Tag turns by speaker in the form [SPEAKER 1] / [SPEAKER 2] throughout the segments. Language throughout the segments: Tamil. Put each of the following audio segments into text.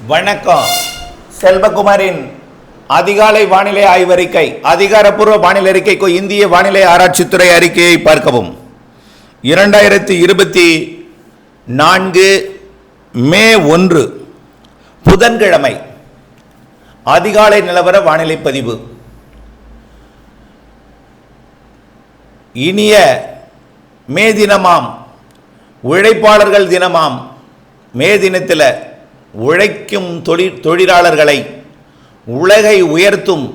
[SPEAKER 1] வணக்கம். செல்வகுமாரின் அதிகாலை வானிலை ஆய்வறிக்கை. அதிகாரப்பூர்வ வானிலை அறிக்கைக்கு இந்திய வானிலை ஆராய்ச்சித்துறை அறிக்கையை பார்க்கவும். 2024 மே 1 புதன்கிழமை அதிகாலை நிலவர வானிலை பதிவு. இனிய மே தினமாம், உழைப்பாளர்கள் தினமாம். மே தினத்தில் உழைக்கும் தொழிலாளர்களை உலகை உயர்த்தும்,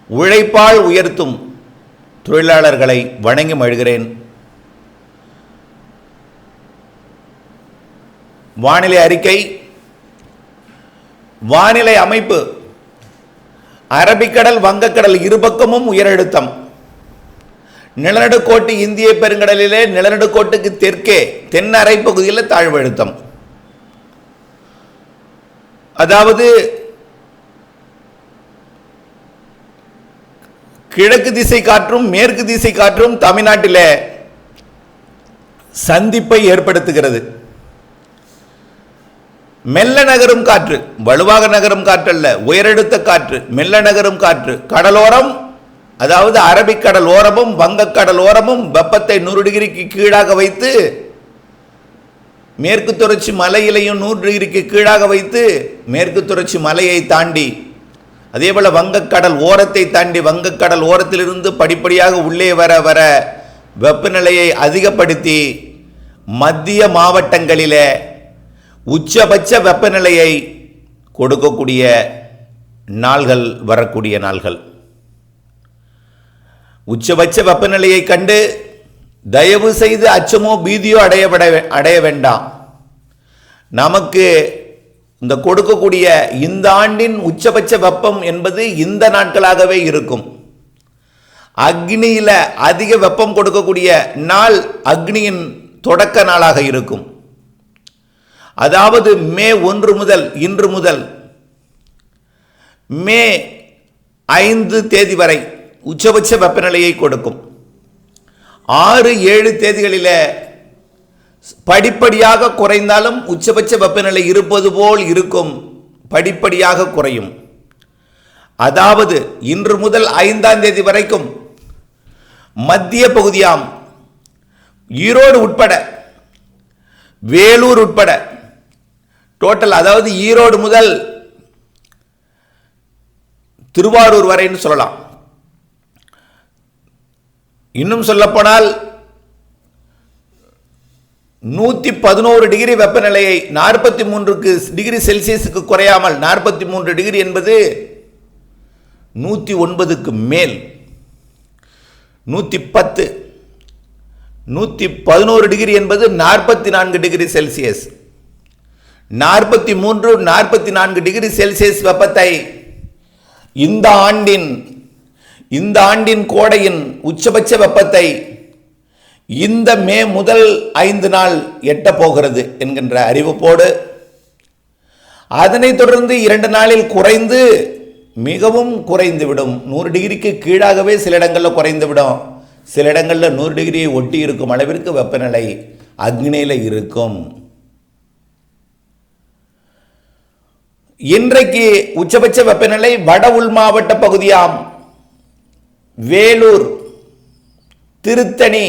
[SPEAKER 1] உழைப்பால் உயர்த்தும் தொழிலாளர்களை வணங்கி மகிழ்கிறேன். வானிலை அறிக்கை. வானிலை அமைப்பு. அரபிக்கடல், வங்கக்கடல் இருபக்கமும் உயரழுத்தம். நிலநடுக்கோட்டு இந்திய பெருங்கடலிலே நிலநடுக்கோட்டுக்கு தெற்கே தென் அரை பகுதியில் தாழ்வு அழுத்தம். அதாவது கிழக்கு திசை காற்றும் மேற்கு திசை காற்றும் தமிழ்நாட்டில் சந்திப்பை ஏற்படுத்துகிறது. மெல்ல நகரும் காற்று, வலுவாக நகரும் காற்று அல்ல, உயரழுத்த காற்று, மெல்ல நகரும் காற்று. கடலோரம், அதாவது அரபிக்கடல் ஓரமும் வங்கக்கடல் ஓரமும் வெப்பத்தை 100 டிகிரிக்கு கீழாக வைத்து, மேற்கு தொடர்ச்சி மலையிலையும் 100 டிகிரிக்கு கீழாக வைத்து, மேற்கு தொடர்ச்சி மலையை தாண்டி, அதே போல் வங்கக்கடல் ஓரத்தை தாண்டி, வங்கக்கடல் ஓரத்திலிருந்து படிப்படியாக உள்ளே வர வர வெப்பநிலையை அதிகப்படுத்தி மத்திய மாவட்டங்களில் உச்சபட்ச வெப்பநிலையை கொடுக்கக்கூடிய நாள்கள் வரக்கூடிய நாள்கள். உச்சபட்ச வெப்பநிலையை கண்டு தயவு செய்து அச்சமோ பீதியோ அடைய வேண்டாம். நமக்கு இந்த கொடுக்கக்கூடிய இந்த ஆண்டின் உச்சபட்ச வெப்பம் என்பது இந்த நாட்களாகவே இருக்கும். அக்னியில் அதிக வெப்பம் கொடுக்கக்கூடிய நாள் அக்னியின் தொடக்க நாளாக இருக்கும். அதாவது மே 1 முதல், இன்று முதல் மே 5 தேதி வரை உச்சபட்ச வெப்பநிலையை கொடுக்கும். 6, 7 தேதிகளில் படிப்படியாக குறைந்தாலும் உச்சபட்ச வெப்பநிலை இருப்பது போல் இருக்கும், படிப்படியாக குறையும். அதாவது இன்று முதல் 5ஆம் தேதி வரைக்கும் மத்திய பகுதியாம் ஈரோடு உட்பட, வேலூர் உட்பட டோட்டல், அதாவது ஈரோடு முதல் திருவாரூர் வரைன்னு சொல்லலாம். இன்னும் சொல்லப்போனால் 111 டிகிரி வெப்பநிலையை 43 டிகிரி செல்சியஸுக்கு குறையாமல், 43 டிகிரி என்பது 109க்கு மேல், 110, 111 டிகிரி என்பது 44 டிகிரி செல்சியஸ். 43, 44 டிகிரி செல்சியஸ் வெப்பத்தை இந்த ஆண்டின் கோடையின் உச்சபட்ச வெப்பத்தை இந்த மே முதல் 5 நாள் எட்ட போகிறது என்கின்ற அறிவிப்போடு, அதனைத் தொடர்ந்து 2 நாளில் குறைந்து மிகவும் குறைந்துவிடும். 100 டிகிரிக்கு கீழாகவே சில இடங்களில் குறைந்துவிடும். சில இடங்களில் 100 டிகிரியை ஒட்டி இருக்கும் அளவிற்கு வெப்பநிலை அக்னியில் இருக்கும். இன்றைக்கு உச்சபட்ச வெப்பநிலை வட உள் மாவட்ட பகுதியாம் வேலூர், திருத்தணி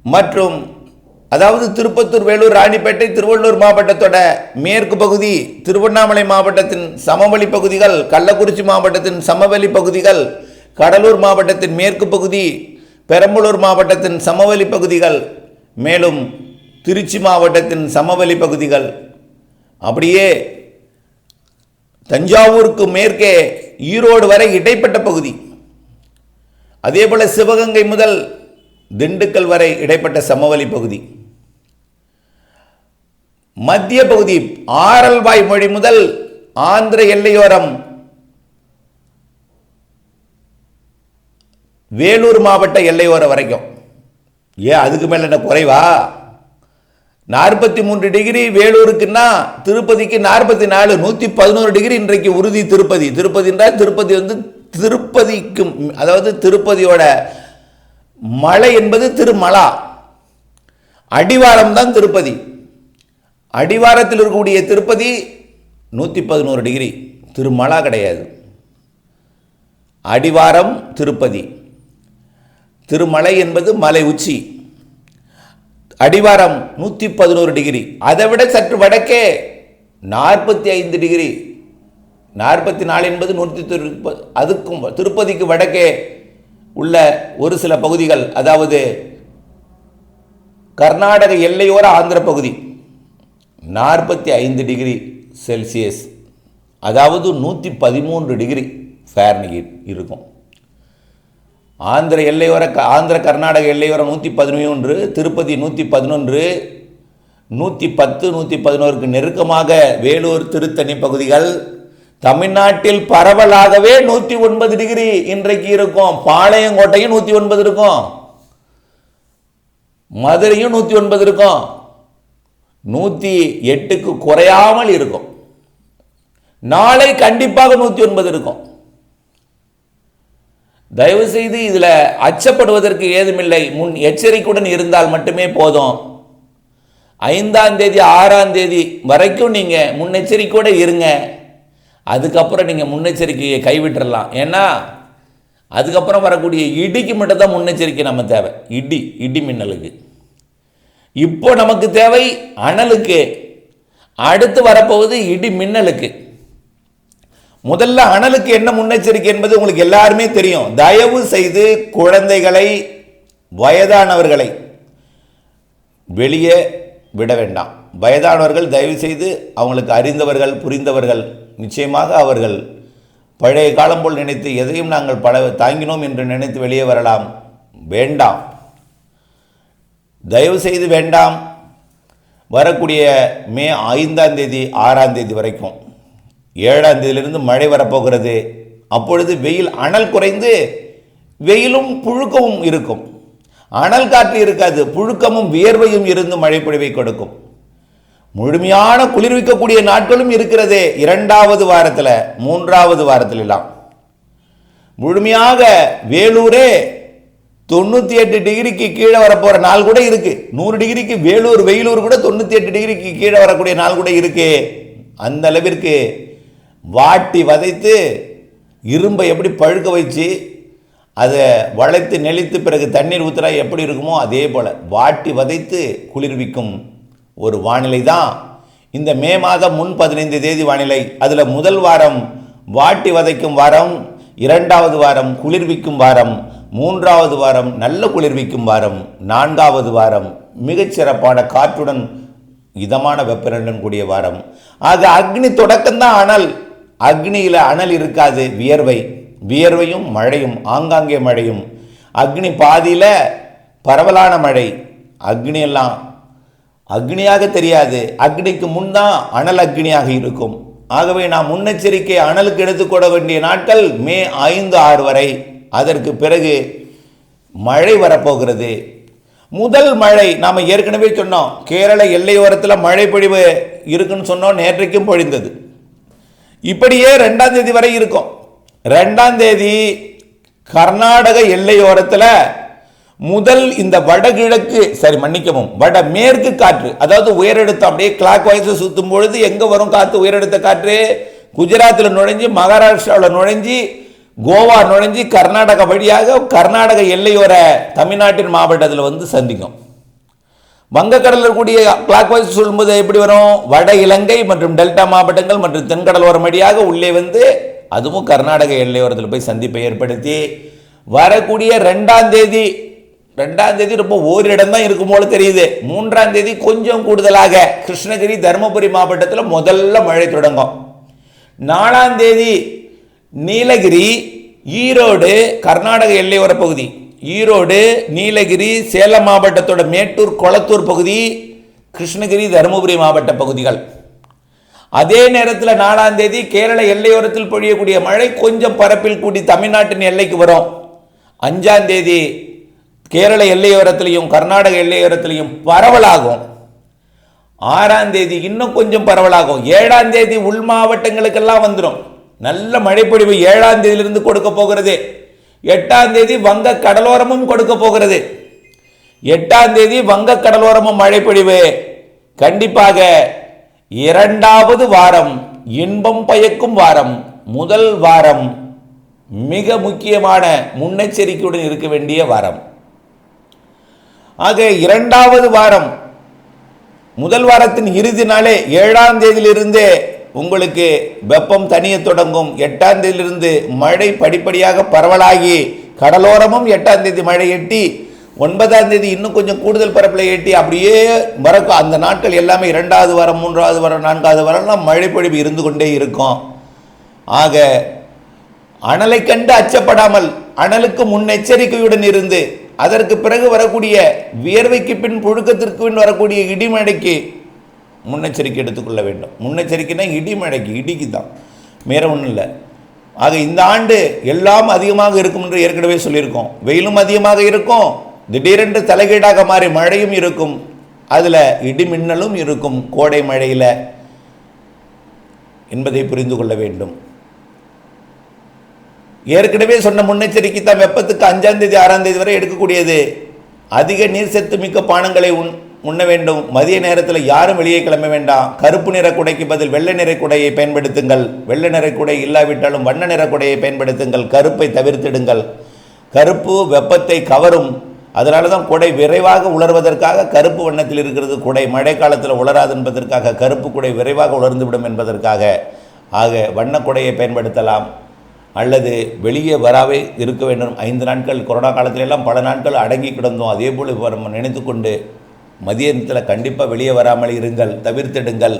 [SPEAKER 1] மற்றும் அதாவது திருப்பத்தூர், வேலூர், ராணிப்பேட்டை, திருவள்ளூர் மாவட்டத்தோட மேற்கு பகுதி, திருவண்ணாமலை மாவட்டத்தின் சமவெளி பகுதிகள், கள்ளக்குறிச்சி மாவட்டத்தின் சமவெளி பகுதிகள், கடலூர் மாவட்டத்தின் மேற்கு பகுதி, பெரம்பலூர் மாவட்டத்தின் சமவெளி பகுதிகள், மேலும் திருச்சி மாவட்டத்தின் சமவெளி பகுதிகள், அப்படியே தஞ்சாவூருக்கு மேற்கே ஈரோடு வரை இடைப்பட்ட பகுதி, அதே போல சிவகங்கை முதல் திண்டுக்கல் வரை இடைப்பட்ட சமவெளி பகுதி, மத்திய பகுதி ஆரல்வாய் மொழி முதல் ஆந்திர எல்லையோரம் வேலூர் மாவட்ட எல்லையோரம் வரைக்கும். ஏன் அதுக்கு மேல என்ன குறைவா? 43 டிகிரி வேலூருக்குன்னா திருப்பதிக்கு 44, 111 டிகிரி இன்றைக்கு உறுதி. திருப்பதி என்றால் திருப்பதி திருப்பதிக்கும், அதாவது திருப்பதியோட மலை என்பது திருமலா, அடிவாரம் தான் திருப்பதி. அடிவாரத்தில் இருக்கக்கூடிய திருப்பதி 111 டிகிரி. திருமலா கிடையாது. அடிவாரம் திருப்பதி. திருமலை என்பது மலை உச்சி. அடிவாரம் 111 டிகிரி. அதை விட சற்று வடக்கே 45 டிகிரி. 44 என்பது 130. அதுக்கும் திருப்பதிக்கு வடக்கே உள்ள ஒரு சில பகுதிகள், அதாவது கர்நாடக எல்லையோர ஆந்திர பகுதி 45 டிகிரி செல்சியஸ், அதாவது 113 டிகிரி ஃபாரன்ஹீட் இருக்கும். ஆந்திர கர்நாடக எல்லையோர 113, திருப்பதி 111, 110, 111க்கு நெருக்கமாக வேலூர் திருத்தணி பகுதிகள். தமிழ்நாட்டில் பரவலாகவே 109 டிகிரி இன்றைக்கு இருக்கும். பாளையங்கோட்டையும் 109 இருக்கும், மதுரையும் 109 இருக்கும், 108க்கு குறையாமல் இருக்கும். நாளை கண்டிப்பாக 109 இருக்கும். தயவு செய்து இதில் அச்சப்படுவதற்கு ஏதுமில்லை. முன் எச்சரிக்கையுடன் இருந்தால் மட்டுமே போதும். 5ஆம் தேதி 6ஆம் தேதி வரைக்கும் நீங்கள் முன்னெச்சரிக்கையோடு இருங்க. அதுக்கப்புறம் நீங்கள் முன்னெச்சரிக்கையை கைவிட்டுறலாம். ஏன்னா அதுக்கப்புறம் வரக்கூடிய இடிக்கு மட்டும்தான் முன்னெச்சரிக்கை நம்ம தேவை. இடி மின்னலுக்கு. இப்போ நமக்கு தேவை அனலுக்கு. அடுத்து வரப்போவது இடி மின்னலுக்கு. முதல்ல அனலுக்கு என்ன முன்னெச்சரிக்கை என்பது உங்களுக்கு எல்லாருமே தெரியும். தயவு செய்து குழந்தைகளை, வயதானவர்களை வெளியே விட வேண்டாம். வயதானவர்கள் தயவு செய்து, அவங்களுக்கு அறிந்தவர்கள், புரிந்தவர்கள், நிச்சயமாக அவர்கள் பழைய காலம் போல் நினைத்து எதையும் நாங்கள் தாங்கினோம் என்று நினைத்து வெளியே வரலாம். வேண்டாம், தயவு செய்து வேண்டாம். வரக்கூடிய மே 5ஆம் தேதி 6ஆம் தேதி வரைக்கும், 7ஆம் தேதியிலிருந்து மழை வரப்போகிறது. அப்பொழுது வெயில், அனல் குறைந்து வெயிலும் புழுக்கமும் இருக்கும். அனல் காற்று இருக்காது, புழுக்கமும் வியர்வையும் இருந்து மழை பொழிவை கொடுக்கும். முழுமையான குளிர்விக்கக்கூடிய நாட்களும் இருக்கிறது 2வது வாரத்தில், 3வது வாரத்தில் எல்லாம். முழுமையாக வேலூரே 98 டிகிரிக்கு கீழே வரப்போகிற நாள் கூட இருக்கு. 100 டிகிரிக்கு வெயிலூர் கூட 98 டிகிரிக்கு கீழே வரக்கூடிய நாள் கூட இருக்கு. அந்த அளவிற்கு வாட்டி வதைத்து, இரும்பை எப்படி பழுக்க வச்சு அதை வளைத்து நெளித்து பிறகு தண்ணீர் ஊற்றுறா எப்படி இருக்குமோ அதே போல் வாட்டி வதைத்து குளிர்விக்கும் ஒரு வானிலை தான் இந்த மே மாதம் முன் 15 தேதி வானிலை. அதில் முதல் வாரம் வாட்டி வதைக்கும் வாரம், 2வது வாரம் குளிர்விக்கும் வாரம், 3வது வாரம் நல்ல குளிர்விக்கும் வாரம், 4வது வாரம் மிகச்சிறப்பான காற்றுடன் இதமான வெப்பநிலையுடன் கூடிய வாரம். ஆக அக்னி தொடக்கம்தான் அனல். அக்னியில் அனல் இருக்காது, வியர்வையும் மழையும், ஆங்காங்கே மழையும். அக்னி பாதியில் பரவலான மழை. அக்னி எல்லாம் அக்னியாக தெரியாது, அக்னிக்கு முன்தான் அனல் அக்னியாக இருக்கும். ஆகவே நாம் முன்னெச்சரிக்கை அனலுக்கு எடுத்துக்கொள்ள வேண்டிய நாட்கள் மே 5, 6 வரை. அதற்கு பிறகு மழை வரப்போகிறது. முதல் மழை நாம் ஏற்கனவே சொன்னோம். கேரள எல்லையோரத்தில் மழை பொழிவு இருக்குன்னு சொன்னோம், நேற்றைக்கும் பொழிந்தது. இப்படியே 2ஆம் தேதி வரை இருக்கும். 2ஆம் தேதி கர்நாடக எல்லையோரத்தில் முதல் இந்த வடகிழக்கு, வடமேற்கு காற்று, அதாவது உயரெடுத்த அப்படியே கிளாக் வைஸ் சுற்றும் பொழுது எங்கே வரும் காற்று? உயரெடுத்த காற்று குஜராத்தில் நுழைஞ்சி, மகாராஷ்டிராவில் நுழைஞ்சி, கோவா நுழைஞ்சி, கர்நாடகா வழியாக கர்நாடக எல்லையோர தமிழ்நாட்டின் மாவட்டத்தில் வந்து சந்திக்கும். வங்கக்கடலில் இருக்கக்கூடிய கிளாக் வைஸ் சொல்லும்போது எப்படி வரும்? வட இலங்கை மற்றும் டெல்டா மாவட்டங்கள் மற்றும் தென்கடலோரம் வழியாக உள்ளே வந்து அதுவும் கர்நாடக எல்லையோரத்தில் போய் சந்திப்பை ஏற்படுத்தி வரக்கூடிய 2ஆம் தேதி ரொம்ப ஓரிடம் தான் இருக்கும் போல தெரியுது. 3ஆம் தேதி கொஞ்சம் கூடுதலாக கிருஷ்ணகிரி, தருமபுரி மாவட்டத்தில் முதல்ல மழை தொடங்கும். 4ஆம் தேதி நீலகிரி, ஈரோடு, கர்நாடக எல்லையோர பகுதி, ஈரோடு, நீலகிரி, சேலம் மாவட்டத்தோட மேட்டூர், கொளத்தூர் பகுதி, கிருஷ்ணகிரி, தருமபுரி மாவட்ட பகுதிகள். அதே நேரத்தில் 4ஆம் தேதி கேரள எல்லையோரத்தில் பொழியக்கூடிய மழை கொஞ்சம் பரப்பில் கூடி தமிழ்நாட்டின் எல்லைக்கு வரும். 5ஆம் தேதி கேரள எல்லையோரத்திலையும் கர்நாடக எல்லையோரத்திலையும் பரவலாகும். 6ஆம் தேதி இன்னும் கொஞ்சம் பரவலாகும். 7ஆம் தேதி உள் மாவட்டங்களுக்கெல்லாம் வந்துடும். நல்ல மழைப்பொழிவு 7ஆம் தேதியிலிருந்து கொடுக்க போகிறது. 8ஆம் தேதி வங்க கடலோரமும் கொடுக்க போகிறது. 8ஆம் தேதி வங்க கடலோரமும் மழைப்பொழிவு கண்டிப்பாக. 2வது வாரம் இன்பம் பயக்கும் வாரம். முதல் வாரம் மிக முக்கியமான முன்னெச்சரிக்கையுடன் இருக்க வேண்டிய வாரம். ஆக இரண்டாவது வாரம், முதல் வாரத்தின் இறுதி நாளே 7ஆம் தேதியிலிருந்தே உங்களுக்கு வெப்பம் தனிய தொடங்கும். 8ஆம் தேதியிலிருந்து மழை படிப்படியாக பரவலாகி கடலோரமும் 8ஆம் தேதி மழை எட்டி 9ஆம் தேதி இன்னும் கொஞ்சம் கூடுதல் பரப்பில் எட்டி அப்படியே வரக்கும். அந்த நாட்கள் எல்லாமே 2வது வாரம், 3வது வாரம், 4வது வாரம்லாம் மழை பொழிவு இருந்து கொண்டே இருக்கும். ஆக அனலை கண்டு அச்சப்படாமல் அனலுக்கு முன்னெச்சரிக்கையுடன் இருந்து அதற்கு பிறகு வரக்கூடிய வியர்வைக்கு பின் புழுக்கத்திற்கு பின் வரக்கூடிய இடிமழைக்கு முன்னெச்சரிக்கை எடுத்துக்கொள்ள வேண்டும். முன்னெச்சரிக்கைனா இடிமழைக்கு, இடிக்கு தான், வேற ஒன்றும் இல்லை. ஆக இந்த ஆண்டு எல்லாம் அதிகமாக இருக்கும் என்று ஏற்கனவே சொல்லியிருக்கோம். வெயிலும் அதிகமாக இருக்கும், திடீரென்று தலைகீடாக மாறி மழையும் இருக்கும், அதில் இடி மின்னலும் இருக்கும் கோடை மழையில் என்பதை புரிந்து கொள்ள வேண்டும். ஏற்கனவே சொன்ன முன்னெச்சரிக்கை தான் வெப்பத்துக்கு 5ஆம் தேதி 6ஆம் தேதி வரை எடுக்கக்கூடியது. அதிக நீர் சத்து மிக்க பானங்களை உண்ண வேண்டும். மதிய நேரத்தில் யாரும் வெளியே கிளம்ப வேண்டாம். கருப்பு நிற குடைக்கு பதில் வெள்ளை நிற குடையை பயன்படுத்துங்கள். வெள்ளை நிற குடை இல்லாவிட்டாலும் வண்ண நிற குடையை பயன்படுத்துங்கள். கருப்பை தவிர்த்திடுங்கள். கருப்பு வெப்பத்தை கவரும். அதனால தான் குடை விரைவாக உலர்வதற்காக கருப்பு வண்ணத்தில் இருக்கிறது. குடை மழை காலத்தில் உலராது என்பதற்காக, கருப்பு குடை விரைவாக உலர்ந்துவிடும் என்பதற்காக. ஆக வண்ண குடையை பயன்படுத்தலாம். அல்லது வெளியே வராவே இருக்க வேண்டும். 5 நாட்கள் கொரோனா காலத்திலெல்லாம் பல நாட்கள் அடங்கி கிடந்தோம். அதே போல் நம்ம நினைத்து கொண்டு மதியத்தில் கண்டிப்பாக வெளியே வராமல் இருங்கள், தவிர்த்திடுங்கள்.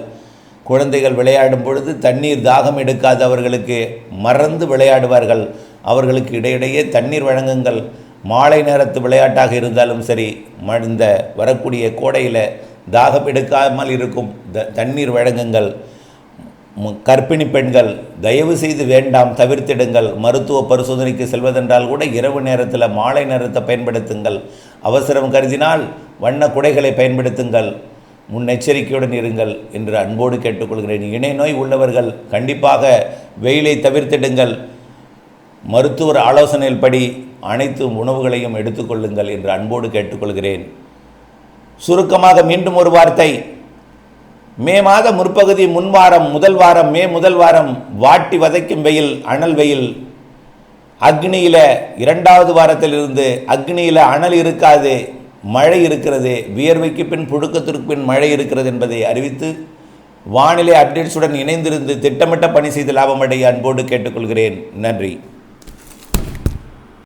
[SPEAKER 1] குழந்தைகள் விளையாடும் பொழுது தண்ணீர் தாகம் எடுக்காதவர்களுக்கு மறந்து விளையாடுவார்கள். அவர்களுக்கு இடையிடையே தண்ணீர் வழங்குங்கள். மாலை நேரத்து விளையாட்டாக இருந்தாலும் சரி, இந்த வரக்கூடிய கோடையில் தாகம் எடுக்காமல் இருக்கும் தண்ணீர் வழங்குங்கள். கர்ப்பிணி பெண்கள் தயவு செய்து வேண்டாம், தவிர்த்திடுங்கள். மருத்துவ பரிசோதனைக்கு செல்வதென்றால் கூட இரவு நேரத்தில் மாலை நேரத்தை பயன்படுத்துங்கள். அவசரம் கருதினால் வண்ண குடைகளை பயன்படுத்துங்கள். முன்னெச்சரிக்கையுடன் இருங்கள் என்று அன்போடு கேட்டுக்கொள்கிறேன். இணை நோய் உள்ளவர்கள் கண்டிப்பாக வெயிலை தவிர்த்திடுங்கள். மருத்துவர் ஆலோசனையின்படி அனைத்து உணவுகளையும் எடுத்துக்கொள்ளுங்கள் என்று அன்போடு கேட்டுக்கொள்கிறேன். சுருக்கமாக மீண்டும் ஒரு வார்த்தை. மே மாத முற்பகுதி முன்வாரம், முதல் வாரம், மே முதல் வாரம் வாட்டி வதைக்கும் வெயில், அனல் வெயில். அக்னியில் 2வது வாரத்திலிருந்து அக்னியில் அனல் இருக்காது, மழை இருக்கிறது. வியர்வைக்கு பின் புழுக்கத்திற்கு பின் மழை இருக்கிறது என்பதை அறிவித்து வானிலை அப்டேட்ஸுடன் இணைந்திருந்து திட்டமிட்ட பணி செய்து லாபமடைய அன்போடு கேட்டுக்கொள்கிறேன். நன்றி.